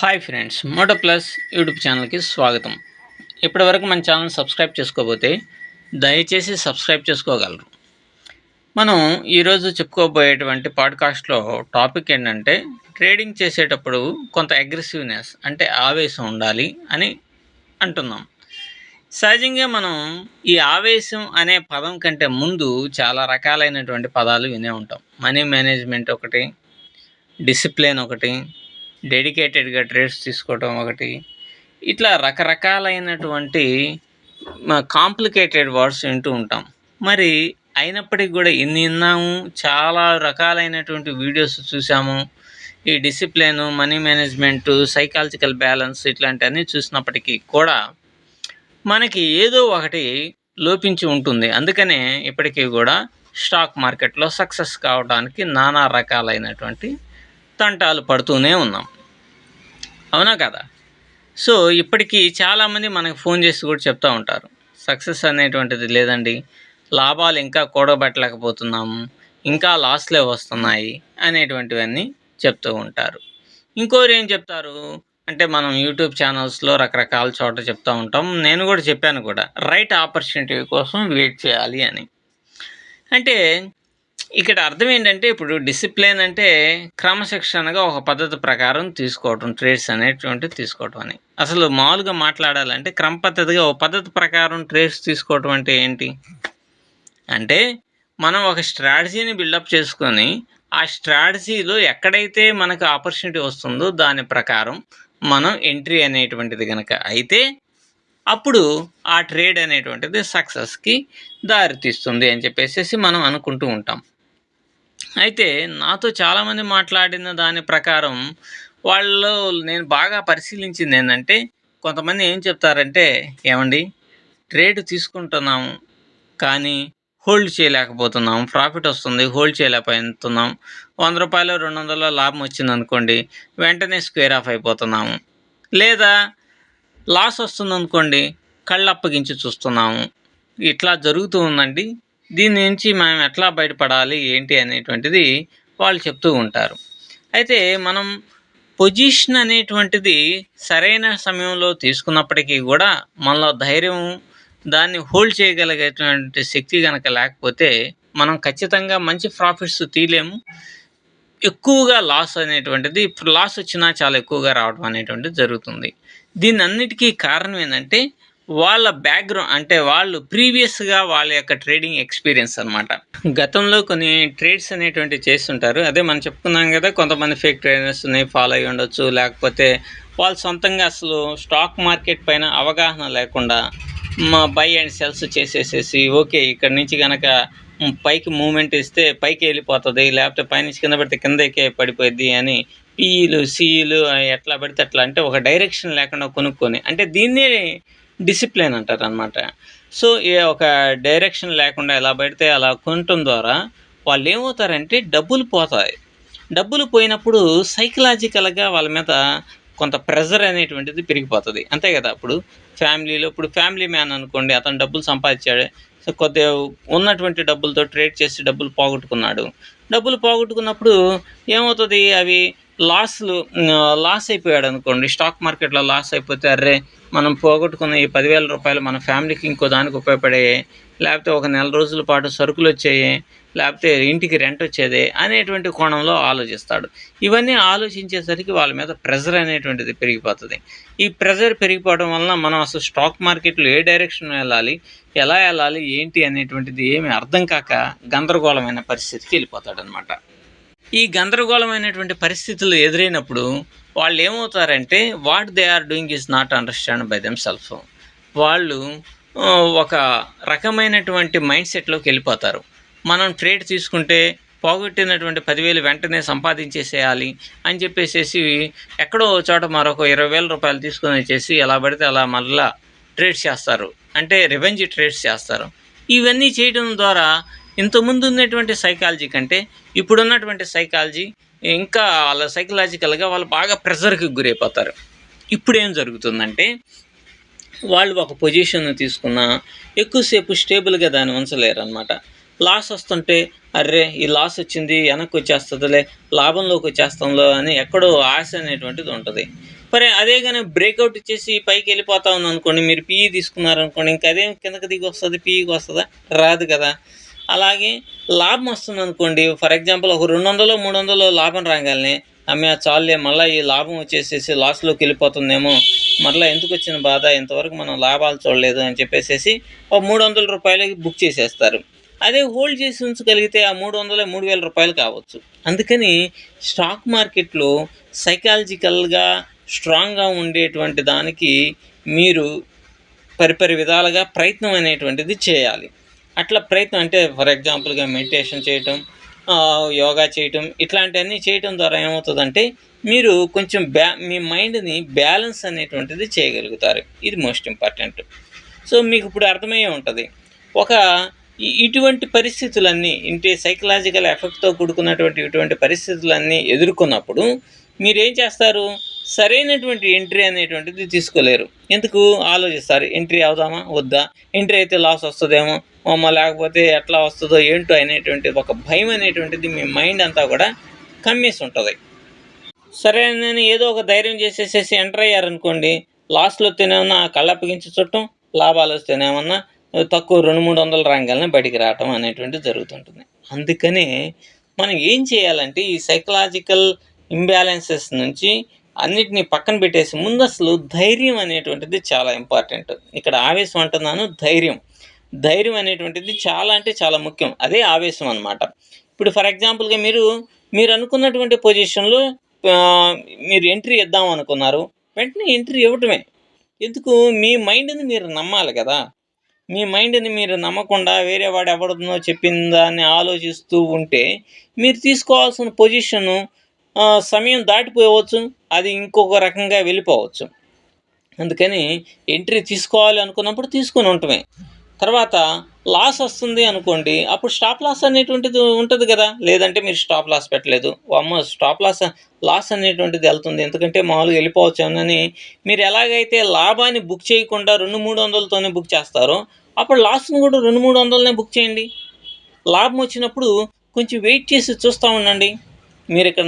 Hi friends, Moto Plus YouTube ఛానల్కి స్వాగతం. ఇప్పటివరకు మన ఛానల్ సబ్స్క్రైబ్ చేసుకోకపోతే దయచేసి సబ్స్క్రైబ్ చేసుకోగలరు. మనం ఈరోజు చెప్పుకోబోయేటువంటి పాడ్కాస్ట్లో టాపిక్ ఏంటంటే, ట్రేడింగ్ చేసేటప్పుడు కొంత అగ్రెసివ్నెస్ అంటే ఆవేశం ఉండాలి అని అంటున్నాం. సహజంగా మనం ఈ ఆవేశం అనే పదం కంటే ముందు చాలా రకాలైనటువంటి పదాలు వినే ఉంటాం. మనీ మేనేజ్మెంట్ ఒకటి, డిసిప్లిన్ ఒకటి, డెడికేటెడ్గా ట్రేడ్స్ తీసుకోవటం ఒకటి, ఇట్లా రకరకాలైనటువంటి కాంప్లికేటెడ్ వర్డ్స్ వింటూ ఉంటాం. మరి అయినప్పటికీ కూడా ఇన్ని విన్నాము, చాలా రకాలైనటువంటి వీడియోస్ చూసాము. ఈ discipline, money management, psychological balance ఇట్లాంటివన్నీ చూసినప్పటికీ కూడా మనకి ఏదో ఒకటి లోపించి ఉంటుంది. అందుకనే ఇప్పటికీ కూడా స్టాక్ మార్కెట్లో సక్సెస్ కావడానికి నానా రకాలైనటువంటి తంటాలు పడుతూనే ఉన్నాం. అవునా కదా? సో ఇప్పటికీ చాలామంది మనకు ఫోన్ చేసి కూడా చెప్తూ ఉంటారు, సక్సెస్ అనేటువంటిది లేదండి, లాభాలు ఇంకా కూడబెట్టలేకపోతున్నాము, ఇంకా లాస్లే వస్తున్నాయి అనేటువంటివన్నీ చెప్తూ ఉంటారు. ఇంకోరు ఏం చెప్తారు అంటే, మనం యూట్యూబ్ ఛానల్స్లో రకరకాల చోట చెప్తూ ఉంటాం, నేను కూడా చెప్పాను కూడా, రైట్ ఆపర్చునిటీ కోసం వెయిట్ చేయాలి అని. అంటే ఇక్కడ అర్థం ఏంటంటే, ఇప్పుడు డిసిప్లిన్ అంటే క్రమశిక్షణగా ఒక పద్ధతి ప్రకారం తీసుకోవటం, ట్రేడ్స్ అనేటువంటివి తీసుకోవటం అని. అసలు మామూలుగా మాట్లాడాలంటే క్రమ పద్ధతిగా ఒక పద్ధతి ప్రకారం ట్రేడ్స్ తీసుకోవటం అంటే ఏంటి అంటే, మనం ఒక స్ట్రాటజీని బిల్డప్ చేసుకొని ఆ స్ట్రాటజీలో ఎక్కడైతే మనకు ఆపర్చునిటీ వస్తుందో దాని ప్రకారం మనం ఎంట్రీ అనేటువంటిది కనుక అయితే అప్పుడు ఆ ట్రేడ్ అనేటువంటిది సక్సెస్కి దారితీస్తుంది అని చెప్పేసి మనం అనుకుంటూ ఉంటాం. అయితే నాతో చాలామంది మాట్లాడిన దాని ప్రకారం వాళ్ళు నేను బాగా పరిశీలించింది ఏంటంటే, కొంతమంది ఏం చెప్తారంటే, ఏమండి ట్రేడ్ తీసుకుంటున్నాము కానీ హోల్డ్ చేయలేకపోతున్నాం, ప్రాఫిట్ వస్తుంది హోల్డ్ చేయలేకపోతున్నాం, రూ. 100 200 లాభం వచ్చిందనుకోండి, వెంటనే స్క్వేర్ ఆఫ్ అయిపోతున్నాము, లేదా లాస్ వస్తుందనుకోండి కళ్ళప్పగించి చూస్తున్నాము. ఇట్లా జరుగుతూ ఉందండి. దీని నుంచి మనం ఎట్లా బయటపడాలి ఏంటి అనేటువంటిది వాళ్ళు చెప్తూ ఉంటారు. అయితే మనం పొజిషన్ అనేటువంటిది సరైన సమయంలో తీసుకున్నప్పటికీ కూడా మనలో ధైర్యం, దాన్ని హోల్డ్ చేయగలిగేటువంటి శక్తి కనుక లేకపోతే మనం ఖచ్చితంగా మంచి ప్రాఫిట్స్ తీయలేము. ఎక్కువగా లాస్ అనేటువంటిది, లాస్ వచ్చినా చాలా ఎక్కువగా రావడం అనేటువంటిది జరుగుతుంది. దీని అన్నిటికీ కారణం ఏంటంటే, వాళ్ళ బ్యాక్గ్రౌండ్ అంటే వాళ్ళు ప్రీవియస్గా వాళ్ళ యొక్క ట్రేడింగ్ ఎక్స్పీరియన్స్ అనమాట. గతంలో కొన్ని ట్రేడ్స్ అనేటువంటివి చేస్తుంటారు. అదే మనం చెప్పుకున్నాం కదా, కొంతమంది ఫేక్ ట్రేడర్స్ని ఫాలో అయ్యి ఉండొచ్చు, లేకపోతే వాళ్ళు సొంతంగా అసలు స్టాక్ మార్కెట్ పైన అవగాహన లేకుండా బై అండ్ సెల్స్ చేసేసేసి, ఓకే ఇక్కడ నుంచి కనుక పైకి మూమెంట్ ఇస్తే పైకి వెళ్ళిపోతుంది, లేకపోతే పైనుంచి కింద పెడితే కిందకే పడిపోద్ది అని పీఈలు సీఈలు ఎట్లా పడితే అట్లా, అంటే ఒక డైరెక్షన్ లేకుండా కొనుక్కొని, అంటే దీన్నే డిసిప్లిన్ అంటారు అనమాట. సో ఒక డైరెక్షన్ లేకుండా ఎలా పడితే అలా కొనటం ద్వారా వాళ్ళు ఏమవుతారంటే డబ్బులు పోతాయి. డబ్బులు పోయినప్పుడు సైకలాజికల్గా వాళ్ళ మీద కొంత ప్రెజర్ అనేటువంటిది పెరిగిపోతుంది. అంతే కదా? ఇప్పుడు ఫ్యామిలీలో, ఇప్పుడు ఫ్యామిలీ మ్యాన్ అనుకోండి, అతను డబ్బులు సంపాదించాడు, సో కొద్దిగా ఉన్నటువంటి డబ్బులతో ట్రేడ్ చేసి డబ్బులు పోగొట్టుకున్నాడు. డబ్బులు పోగొట్టుకున్నప్పుడు ఏమవుతుంది, అవి లాస్ అయిపోయాడు అనుకోండి, స్టాక్ మార్కెట్లో లాస్ అయిపోతే, అర్రే మనం పోగొట్టుకున్న ఈ 10,000 రూపాయలు మన ఫ్యామిలీకి ఇంకో దానికి ఉపయోగపడాయి, లేకపోతే ఒక నెల రోజుల పాటు సరుకులు వచ్చాయి, లేకపోతే ఇంటికి రెంట్ వచ్చేదే అనేటువంటి కోణంలో ఆలోచిస్తాడు. ఇవన్నీ ఆలోచించేసరికి వాళ్ళ మీద ప్రెజర్ అనేటువంటిది పెరిగిపోతుంది. ఈ ప్రెజర్ పెరిగిపోవడం వలన మనం అసలు స్టాక్ మార్కెట్లో ఏ డైరెక్షన్ వెళ్ళాలి, ఎలా వెళ్ళాలి ఏంటి అనేటువంటిది ఏమీ అర్థం కాక గందరగోళమైన పరిస్థితికి వెళ్ళిపోతాడనమాట. ఈ గందరగోళమైనటువంటి పరిస్థితులు ఎదురైనప్పుడు వాళ్ళు ఏమవుతారంటే, what they are doing is not understand by them self. వాళ్ళు ఒక రకమైనటువంటి మైండ్ సెట్లోకి వెళ్ళిపోతారు. మనం ట్రేడ్ తీసుకుంటే పోగొట్టినటువంటి 10,000 వెంటనే సంపాదించేసేయాలి అని చెప్పేసి ఎక్కడో చోట మరొక 20,000 రూపాయలు తీసుకొని వచ్చేసి ఎలా పడితే అలా మళ్ళా ట్రేడ్స్ చేస్తారు, అంటే రివెంజ్ ట్రేడ్స్ చేస్తారు. ఇవన్నీ చేయడం ద్వారా ఇంతకుముందు ఉన్నటువంటి సైకాలజీ కంటే ఇప్పుడున్నటువంటి సైకాలజీ ఇంకా వాళ్ళ సైకలాజికల్గా వాళ్ళు బాగా ప్రెజర్కి గురైపోతారు. ఇప్పుడు ఏం జరుగుతుందంటే, వాళ్ళు ఒక పొజిషన్ తీసుకున్నా ఎక్కువసేపు స్టేబుల్గా దాన్ని ఉంచలేరు అనమాట. లాస్ వస్తుంటే, అర్రే ఈ లాస్ వచ్చింది వెనక్కి వచ్చేస్తుందిలే, లాభంలోకి వచ్చేస్తాంలో అని ఎక్కడో ఆశ అనేటువంటిది ఉంటుంది. మరి అదే గాని బ్రేకౌట్ ఇచ్చేసి పైకి వెళ్ళిపోతా ఉందనుకోండి, మీరు పీఈ తీసుకున్నారనుకోండి, ఇంక అదేం కిందకి దిగి వస్తుంది, పీఈకి వస్తుందా? రాదు కదా. అలాగే లాభం వస్తుందనుకోండి, ఫర్ ఎగ్జాంపుల్ ఒక 200 300 లాభం రాగానే అమ్మే చాలులే, మళ్ళీ ఈ లాభం వచ్చేసేసి లాస్లోకి వెళ్ళిపోతుందేమో, మరలా ఎందుకు వచ్చిన బాధ, ఇంతవరకు మనం లాభాలు చూడలేదు అని చెప్పేసి ఒక 300 రూపాయలకి బుక్ చేసేస్తారు. అదే హోల్డ్ చేసి ఉంచగలిగితే ఆ 300 3000 రూపాయలు కావచ్చు. అందుకని స్టాక్ మార్కెట్లో సైకాలజికల్గా స్ట్రాంగ్గా ఉండేటువంటి దానికి మీరు పరిపరి విధాలుగా ప్రయత్నం అనేటువంటిది చేయాలి. అట్లా ప్రయత్నం అంటే ఫర్ ఎగ్జాంపుల్గా మెడిటేషన్ చేయటం, యోగా చేయటం, ఇట్లాంటివన్నీ చేయటం ద్వారా ఏమవుతుందంటే మీరు కొంచెం మీ మైండ్ని బ్యాలెన్స్ అనేటువంటిది చేయగలుగుతారు. ఇది మోస్ట్ ఇంపార్టెంట్. సో మీకు ఇప్పుడు అర్థమయ్యే ఉంటుంది. ఒక ఇటువంటి పరిస్థితులన్నీ ఇంటి సైకలాజికల్ ఎఫెక్ట్తో కూడుకున్నటువంటి ఇటువంటి పరిస్థితులన్నీ ఎదుర్కొన్నప్పుడు మీరేం చేస్తారు? సరైనటువంటి ఎంట్రీ అనేటువంటిది తీసుకోలేరు. ఎందుకు? ఆలోచిస్తారు, ఎంట్రీ అవుదామా వద్దా, ఎంట్రీ అయితే లాస్ వస్తుందేమో, లేకపోతే ఎట్లా వస్తుందో ఏంటో అనేటువంటి ఒక భయం అనేటువంటిది మీ మైండ్ అంతా కూడా కమ్మేసి ఉంటుంది. సరే అని ఏదో ఒక ధైర్యం చేసేసేసి ఎంటర్ అయ్యారనుకోండి, లాస్ట్లో వస్తేనేమన్నా కళ్ళప్పగించి చుట్టం, లాభాలు వస్తేనేమన్నా తక్కువ 200-300 రాగానే బయటికి రావటం అనేటువంటిది జరుగుతుంటుంది. అందుకనే మనం ఏం చేయాలంటే ఈ సైకలాజికల్ ఇంబ్యాలెన్సెస్ నుంచి అన్నిటినీ పక్కన పెట్టేసి ముందు అసలు ధైర్యం అనేటువంటిది చాలా ఇంపార్టెంట్. ఇక్కడ ఆవేశం అంటున్నాను, ధైర్యం అనేటువంటిది చాలా అంటే చాలా ముఖ్యం. అదే ఆవేశం అన్నమాట. ఇప్పుడు ఫర్ ఎగ్జాంపుల్గా మీరు అనుకున్నటువంటి పొజిషన్లో మీరు ఎంట్రీ ఇద్దాం అనుకున్నారు, వెంటనే ఎంట్రీ ఇవ్వటమే. ఎందుకు? మీ మైండ్ని మీరు నమ్మాలి కదా. మీ మైండ్ని మీరు నమ్మకుండా వేరే వాడు ఎవరినో చెప్పిన దాన్ని ఆలోచిస్తూ ఉంటే మీరు తీసుకోవాల్సిన పొజిషను సమయం దాటిపోవచ్చు, అది ఇంకొక రకంగా వెళ్ళిపోవచ్చు. అందుకని ఎంట్రీ తీసుకోవాలి అనుకున్నప్పుడు తీసుకొని ఉండటమే. తర్వాత లాస్ వస్తుంది అనుకోండి, అప్పుడు స్టాప్ లాస్ అనేటువంటిది ఉంటుంది కదా. లేదంటే మీరు స్టాప్ లాస్ పెట్టలేదు, స్టాప్ లాస్ అనేటువంటిది వెళ్తుంది, ఎందుకంటే మామూలుగా వెళ్ళిపోవచ్చానని మీరు ఎలాగైతే లాభాన్ని బుక్ చేయకుండా 200-300తోనే బుక్ చేస్తారో, అప్పుడు లాస్ని కూడా 200-300 బుక్ చేయండి. లాభం వచ్చినప్పుడు కొంచెం వెయిట్ చేసి చూస్తూ ఉండండి. మీరు ఇక్కడ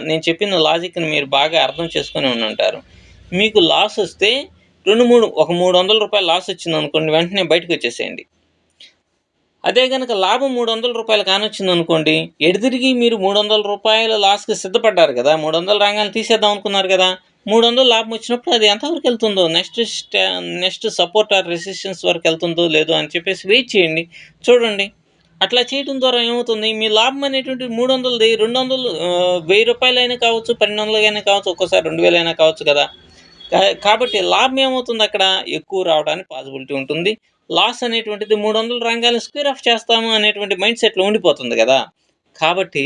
నేను చెప్పిన లాజిక్ని మీరు బాగా అర్థం చేసుకొని ఉంటారు. మీకు లాస్ వస్తే ఒక 300 రూపాయలు లాస్ వచ్చింది అనుకోండి, వెంటనే బయటకు వచ్చేసేయండి. అదే కనుక లాభం 300 రూపాయలు కానొచ్చింది అనుకోండి, ఎడతిరిగి మీరు 300 రూపాయల లాస్కి సిద్ధపడ్డారు కదా, 300 రాగానే తీసేద్దాం అనుకున్నారు కదా, 300 లాభం వచ్చినప్పుడు అది ఎంతవరకు వెళ్తుందో, నెక్స్ట్ సపోర్ట్ ఆర్ రెసిస్టెన్స్ వరకు వెళ్తుందో లేదో అని చెప్పేసి వెయిట్ చేయండి, చూడండి. అట్లా చేయడం ద్వారా ఏమవుతుంది, మీ లాభం అనేటువంటి 300ది 200 1000 రూపాయలైనా కావచ్చు, 1200 అయినా కావచ్చు, ఒక్కోసారి 2000 అయినా కావచ్చు కదా. కాబట్టి లాభం ఏమవుతుంది, అక్కడ ఎక్కువ రావడానికి పాసిబిలిటీ ఉంటుంది. లాస్ అనేటువంటిది 300 రంగాలు స్క్వేర్ ఆఫ్ చేస్తాము అనేటువంటి మైండ్ సెట్లో ఉండిపోతుంది కదా. కాబట్టి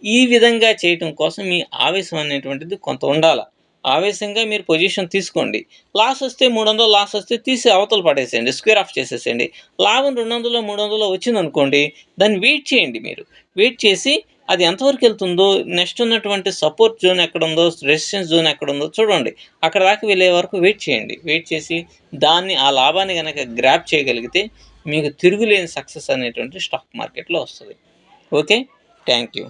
ఈ విధంగా చేయటం కోసం మీ ఆవేశం అనేటువంటిది కొంత ఉండాలి. ఆవేశంగా మీరు పొజిషన్ తీసుకోండి. లాస్ వస్తే 300 లాస్ వస్తే తీసి అవతల పడేసేయండి, స్క్వేర్ ఆఫ్ చేసేసేయండి. లాభం 200 300 వచ్చిందనుకోండి, దాన్ని వెయిట్ చేయండి. మీరు వెయిట్ చేసి అది ఎంతవరకు వెళ్తుందో, నెక్స్ట్ ఉన్నటువంటి సపోర్ట్ జోన్ ఎక్కడుందో, రెసిస్టెన్స్ జోన్ ఎక్కడుందో చూడండి. అక్కడ దాకా వెళ్ళే వరకు వెయిట్ చేయండి. వెయిట్ చేసి ఆ లాభాన్ని కనుక గ్రాప్ చేయగలిగితే మీకు తిరుగులేని సక్సెస్ అనేటువంటి స్టాక్ మార్కెట్లో వస్తుంది. Okay, thank you.